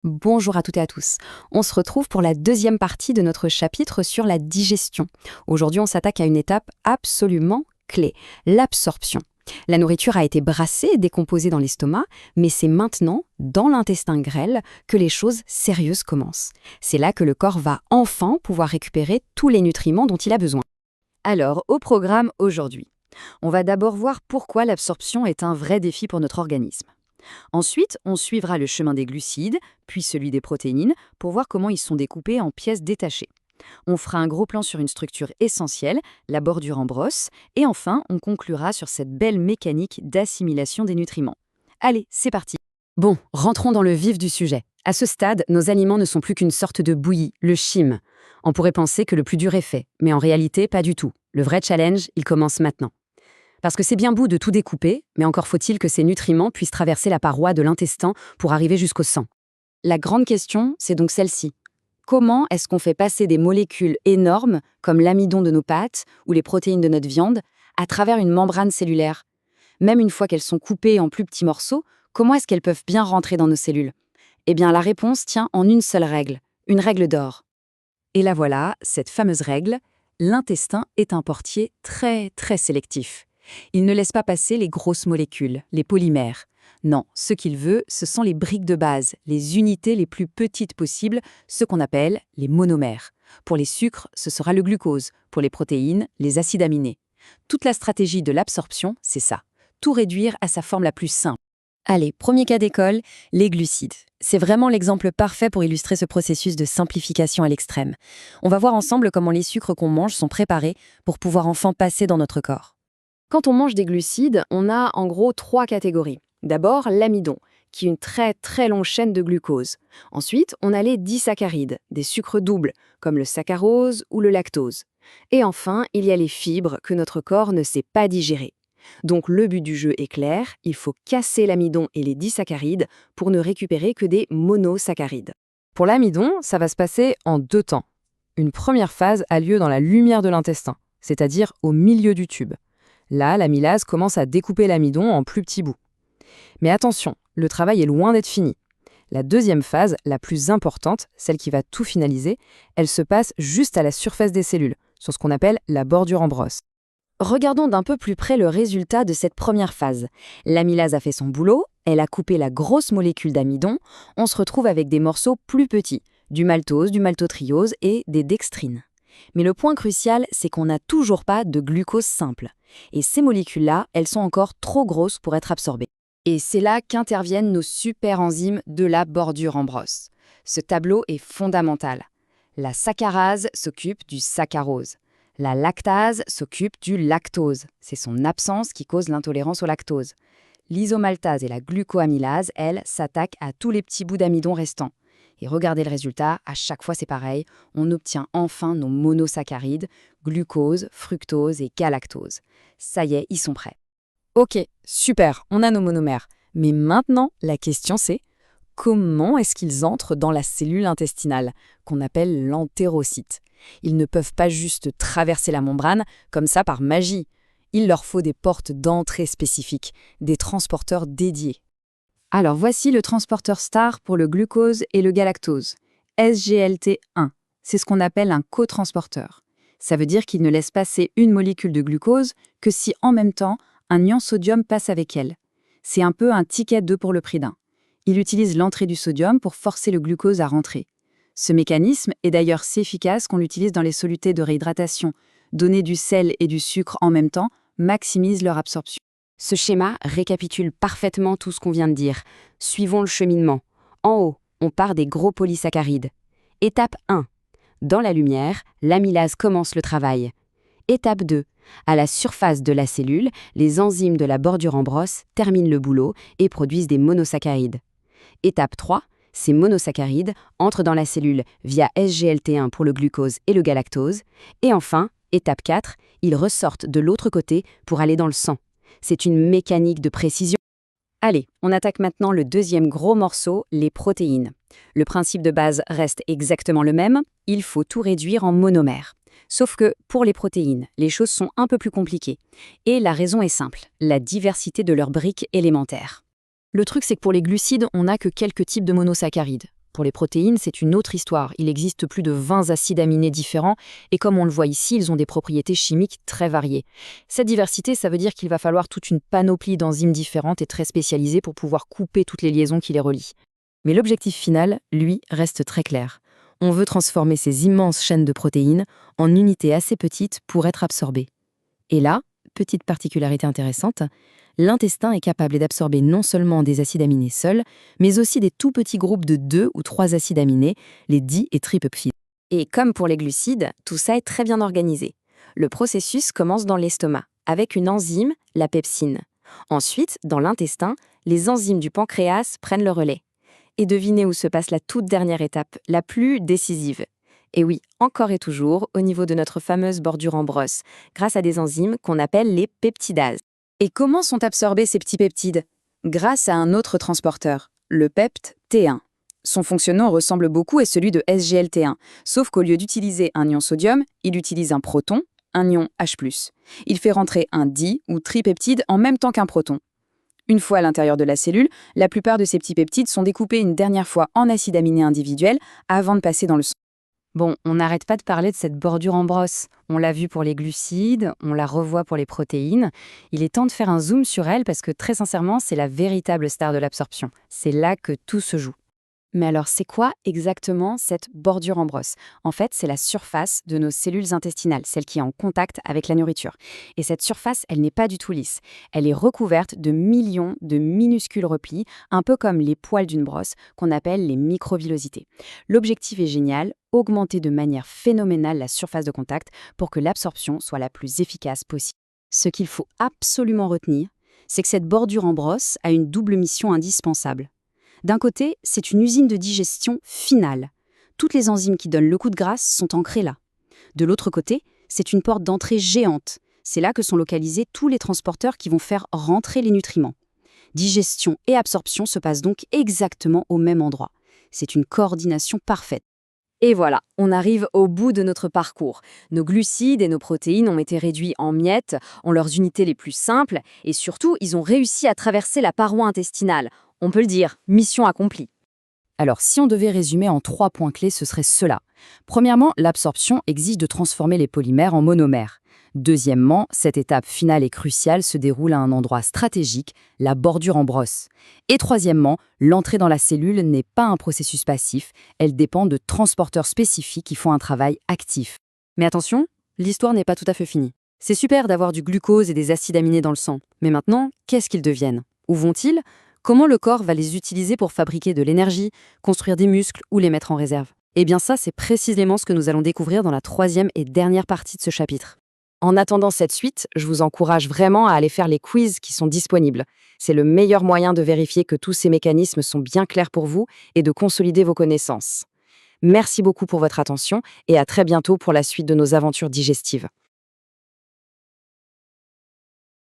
Bonjour à toutes et à tous. On se retrouve pour la deuxième partie de notre chapitre sur la digestion. Aujourd'hui, on s'attaque à une étape absolument clé, l'absorption. La nourriture a été brassée et décomposée dans l'estomac, mais c'est maintenant, dans l'intestin grêle, que les choses sérieuses commencent. C'est là que le corps va enfin pouvoir récupérer tous les nutriments dont il a besoin. Alors, au programme aujourd'hui, on va d'abord voir pourquoi l'absorption est un vrai défi pour notre organisme. Ensuite, on suivra le chemin des glucides, puis celui des protéines, pour voir comment ils sont découpés en pièces détachées. On fera un gros plan sur une structure essentielle, la bordure en brosse, et enfin, on conclura sur cette belle mécanique d'assimilation des nutriments. Allez, c'est parti. Bon, rentrons dans le vif du sujet. À ce stade, nos aliments ne sont plus qu'une sorte de bouillie, le chyme. On pourrait penser que le plus dur est fait, mais en réalité, pas du tout. Le vrai challenge, il commence maintenant. Parce que c'est bien beau de tout découper, mais encore faut-il que ces nutriments puissent traverser la paroi de l'intestin pour arriver jusqu'au sang. La grande question, c'est donc celle-ci. Comment est-ce qu'on fait passer des molécules énormes, comme l'amidon de nos pâtes ou les protéines de notre viande, à travers une membrane cellulaire? Même une fois qu'elles sont coupées en plus petits morceaux, comment est-ce qu'elles peuvent bien rentrer dans nos cellules? Eh bien, la réponse tient en une seule règle, une règle d'or. Et la voilà, cette fameuse règle, l'intestin est un portier très très sélectif. Il ne laisse pas passer les grosses molécules, les polymères. Non, ce qu'il veut, ce sont les briques de base, les unités les plus petites possibles, ce qu'on appelle les monomères. Pour les sucres, ce sera le glucose, pour les protéines, les acides aminés. Toute la stratégie de l'absorption, c'est ça. Tout réduire à sa forme la plus simple. Allez, premier cas d'école, les glucides. C'est vraiment l'exemple parfait pour illustrer ce processus de simplification à l'extrême. On va voir ensemble comment les sucres qu'on mange sont préparés pour pouvoir enfin passer dans notre corps. Quand on mange des glucides, on a en gros trois catégories. D'abord, l'amidon, qui est une très très longue chaîne de glucose. Ensuite, on a les disaccharides, des sucres doubles, comme le saccharose ou le lactose. Et enfin, il y a les fibres que notre corps ne sait pas digérer. Donc le but du jeu est clair, il faut casser l'amidon et les disaccharides pour ne récupérer que des monosaccharides. Pour l'amidon, ça va se passer en deux temps. Une première phase a lieu dans la lumière de l'intestin, c'est-à-dire au milieu du tube. Là, l'amylase commence à découper l'amidon en plus petits bouts. Mais attention, le travail est loin d'être fini. La deuxième phase, la plus importante, celle qui va tout finaliser, elle se passe juste à la surface des cellules, sur ce qu'on appelle la bordure en brosse. Regardons d'un peu plus près le résultat de cette première phase. L'amylase a fait son boulot, elle a coupé la grosse molécule d'amidon, on se retrouve avec des morceaux plus petits, du maltose, du maltotriose et des dextrines. Mais le point crucial, c'est qu'on n'a toujours pas de glucose simple. Et ces molécules-là, elles sont encore trop grosses pour être absorbées. Et c'est là qu'interviennent nos super enzymes de la bordure en brosse. Ce tableau est fondamental. La saccharase s'occupe du saccharose. La lactase s'occupe du lactose. C'est son absence qui cause l'intolérance au lactose. L'isomaltase et la glucoamylase, elles, s'attaquent à tous les petits bouts d'amidon restants. Et regardez le résultat, à chaque fois c'est pareil, on obtient enfin nos monosaccharides, glucose, fructose et galactose. Ça y est, ils sont prêts. Ok, super, on a nos monomères. Mais maintenant, la question c'est, comment est-ce qu'ils entrent dans la cellule intestinale, qu'on appelle l'entérocyte? Ils ne peuvent pas juste traverser la membrane, comme ça par magie. Il leur faut des portes d'entrée spécifiques, des transporteurs dédiés. Alors voici le transporteur star pour le glucose et le galactose. SGLT1, c'est ce qu'on appelle un cotransporteur. Ça veut dire qu'il ne laisse passer une molécule de glucose que si en même temps un ion sodium passe avec elle. C'est un peu un ticket 2 pour le prix d'un. Il utilise l'entrée du sodium pour forcer le glucose à rentrer. Ce mécanisme est d'ailleurs si efficace qu'on l'utilise dans les solutés de réhydratation. Donner du sel et du sucre en même temps maximise leur absorption. Ce schéma récapitule parfaitement tout ce qu'on vient de dire. Suivons le cheminement. En haut, on part des gros polysaccharides. Étape 1. Dans la lumière, l'amylase commence le travail. Étape 2. À la surface de la cellule, les enzymes de la bordure en brosse terminent le boulot et produisent des monosaccharides. Étape 3. Ces monosaccharides entrent dans la cellule via SGLT1 pour le glucose et le galactose. Et enfin, étape 4, ils ressortent de l'autre côté pour aller dans le sang. C'est une mécanique de précision. Allez, on attaque maintenant le deuxième gros morceau, les protéines. Le principe de base reste exactement le même, il faut tout réduire en monomères. Sauf que, pour les protéines, les choses sont un peu plus compliquées. Et la raison est simple, la diversité de leurs briques élémentaires. Le truc, c'est que pour les glucides, on n'a que quelques types de monosaccharides. Pour les protéines, c'est une autre histoire. Il existe plus de 20 acides aminés différents et comme on le voit ici, ils ont des propriétés chimiques très variées. Cette diversité, ça veut dire qu'il va falloir toute une panoplie d'enzymes différentes et très spécialisées pour pouvoir couper toutes les liaisons qui les relient. Mais l'objectif final, lui, reste très clair. On veut transformer ces immenses chaînes de protéines en unités assez petites pour être absorbées. Et là, petite particularité intéressante, l'intestin est capable d'absorber non seulement des acides aminés seuls, mais aussi des tout petits groupes de 2 ou 3 acides aminés, les di- et tripeptides. Et comme pour les glucides, tout ça est très bien organisé. Le processus commence dans l'estomac, avec une enzyme, la pepsine. Ensuite, dans l'intestin, les enzymes du pancréas prennent le relais. Et devinez où se passe la toute dernière étape, la plus décisive. Et oui, encore et toujours, au niveau de notre fameuse bordure en brosse, grâce à des enzymes qu'on appelle les peptidases. Et comment sont absorbés ces petits peptides? Grâce à un autre transporteur, le PEPT T1. Son fonctionnement ressemble beaucoup à celui de SGLT1, sauf qu'au lieu d'utiliser un ion sodium, il utilise un proton, un ion H+. Il fait rentrer un di- ou tripeptide en même temps qu'un proton. Une fois à l'intérieur de la cellule, la plupart de ces petits peptides sont découpés une dernière fois en acides aminés individuels avant de passer dans le sang. Bon, on n'arrête pas de parler de cette bordure en brosse. On l'a vue pour les glucides, on la revoit pour les protéines. Il est temps de faire un zoom sur elle parce que très sincèrement, c'est la véritable star de l'absorption. C'est là que tout se joue. Mais alors, c'est quoi exactement cette bordure en brosse? En fait, c'est la surface de nos cellules intestinales, celle qui est en contact avec la nourriture. Et cette surface, elle n'est pas du tout lisse. Elle est recouverte de millions de minuscules replis, un peu comme les poils d'une brosse, qu'on appelle les microvillosités. L'objectif est génial, augmenter de manière phénoménale la surface de contact pour que l'absorption soit la plus efficace possible. Ce qu'il faut absolument retenir, c'est que cette bordure en brosse a une double mission indispensable. D'un côté, c'est une usine de digestion finale. Toutes les enzymes qui donnent le coup de grâce sont ancrées là. De l'autre côté, c'est une porte d'entrée géante. C'est là que sont localisés tous les transporteurs qui vont faire rentrer les nutriments. Digestion et absorption se passent donc exactement au même endroit. C'est une coordination parfaite. Et voilà, on arrive au bout de notre parcours. Nos glucides et nos protéines ont été réduits en miettes, en leurs unités les plus simples, et surtout, ils ont réussi à traverser la paroi intestinale. On peut le dire, mission accomplie. Alors, si on devait résumer en 3 points clés, ce serait cela. Premièrement, l'absorption exige de transformer les polymères en monomères. Deuxièmement, cette étape finale et cruciale se déroule à un endroit stratégique, la bordure en brosse. Et troisièmement, l'entrée dans la cellule n'est pas un processus passif, elle dépend de transporteurs spécifiques qui font un travail actif. Mais attention, l'histoire n'est pas tout à fait finie. C'est super d'avoir du glucose et des acides aminés dans le sang. Mais maintenant, qu'est-ce qu'ils deviennent? Où vont-ils? Comment le corps va les utiliser pour fabriquer de l'énergie, construire des muscles ou les mettre en réserve? Eh bien ça, c'est précisément ce que nous allons découvrir dans la 3e et dernière partie de ce chapitre. En attendant cette suite, je vous encourage vraiment à aller faire les quiz qui sont disponibles. C'est le meilleur moyen de vérifier que tous ces mécanismes sont bien clairs pour vous et de consolider vos connaissances. Merci beaucoup pour votre attention et à très bientôt pour la suite de nos aventures digestives.